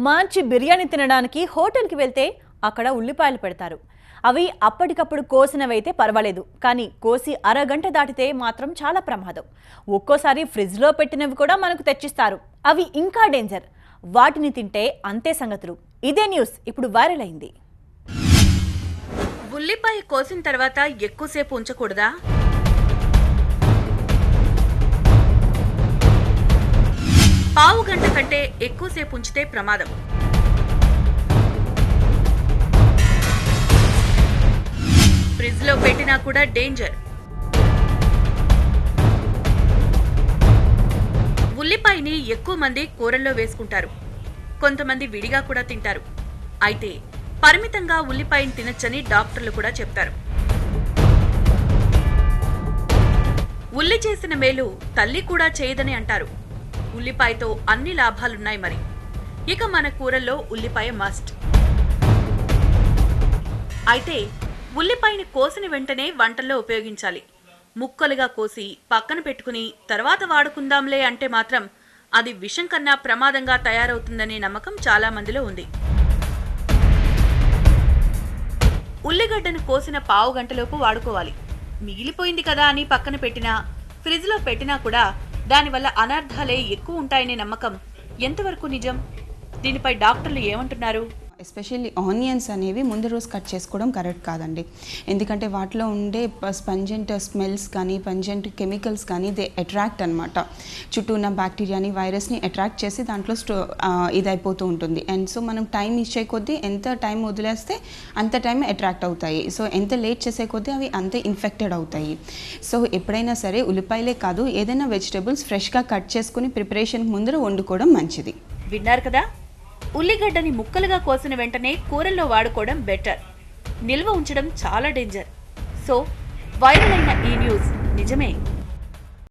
మంచి బిర్యానీ తినడానికి హోటల్కి వెళ్తే అక్కడ ఉల్లిపాయలు పెడతారు. అవి అప్పటికప్పుడు కోసినవైతే పర్వాలేదు, కానీ కోసి అరగంట దాటితే మాత్రం చాలా ప్రమాదం. ఒక్కోసారి ఫ్రిడ్జ్లో పెట్టినవి కూడా మనకు తెచ్చిస్తారు. అవి ఇంకా డేంజర్. వాటిని తింటే అంతే సంగతులు. ఇదే న్యూస్ ఇప్పుడు వైరల్ అయింది. ఉల్లిపాయ కోసిన తర్వాత ఎక్కువసేపు ఉంచకూడదా? పావు గంట కంటే ఎక్కువసేపు ఉంచితే ప్రమాదం. ఫ్రిడ్జ్ లో పెట్టినా కూడా డేంజర్. ఉల్లిపాయని ఎక్కువ మంది కూరల్లో వేసుకుంటారు, కొంతమంది విడిగా కూడా తింటారు. అయితే పరిమితంగా ఉల్లిపాయని తినొచ్చని డాక్టర్లు కూడా చెప్తారు. ఉల్లి చేసిన మేలు తల్లి కూడా చేయదని అంటారు. ఉల్లిపాయతో అన్ని లాభాలున్నాయి. మరి ఇక మన కూరల్లో ఉల్లిపాయ మస్ట్. అయితే ఉల్లిపాయని కోసిన వెంటనే వంటల్లో ఉపయోగించాలి. ముక్కలుగా కోసి పక్కన పెట్టుకుని తర్వాత వాడుకుందాంలే అంటే మాత్రం అది విషం కన్నా ప్రమాదంగా తయారవుతుందనే నమ్మకం చాలా మందిలో ఉంది. ఉల్లిగడ్డను కోసిన పావు గంటలోపు వాడుకోవాలి. మిగిలిపోయింది కదా అని పక్కన పెట్టినా, ఫ్రిడ్జ్ లో పెట్టినా కూడా దానివల్ల అనర్థాలే ఎక్కువ ఉంటాయనే నమ్మకం ఎంతవరకు నిజం? దీనిపై డాక్టర్లు ఏమంటున్నారు? ఎస్పెషల్లీ ఆనియన్స్ అనేవి ముందు రోజు కట్ చేసుకోవడం కరెక్ట్ కాదండి. ఎందుకంటే వాటిలో ఉండే స్పంజెంట్ స్మెల్స్ కానీ పంజెంట్ కెమికల్స్ కానీ దే అట్రాక్ట్ అనమాట. చుట్టూ ఉన్న బ్యాక్టీరియాని వైరస్ని అట్రాక్ట్ చేసి దాంట్లో ఇది అయిపోతూ ఉంటుంది. అండ్ సో మనం టైం ఇచ్చే కొద్దీ ఎంత టైం వదిలేస్తే అంత టైం అట్రాక్ట్ అవుతాయి. సో ఎంత లేట్ చేసే కొద్దీ అవి అంతే ఇన్ఫెక్టెడ్ అవుతాయి. సో ఎప్పుడైనా సరే ఉల్లిపాయలే కాదు, ఏదైనా వెజిటేబుల్స్ ఫ్రెష్గా కట్ చేసుకుని ప్రిపరేషన్కి ముందర వండుకోవడం మంచిది. విన్నారు కదా, ఉల్లిగడ్డని ముక్కలుగా కోసిన వెంటనే కూరల్లో వాడుకోవడం బెటర్. నిల్వ ఉంచడం చాలా డేంజర్. సో వైరల్ అయిన ఈ న్యూస్ నిజమే.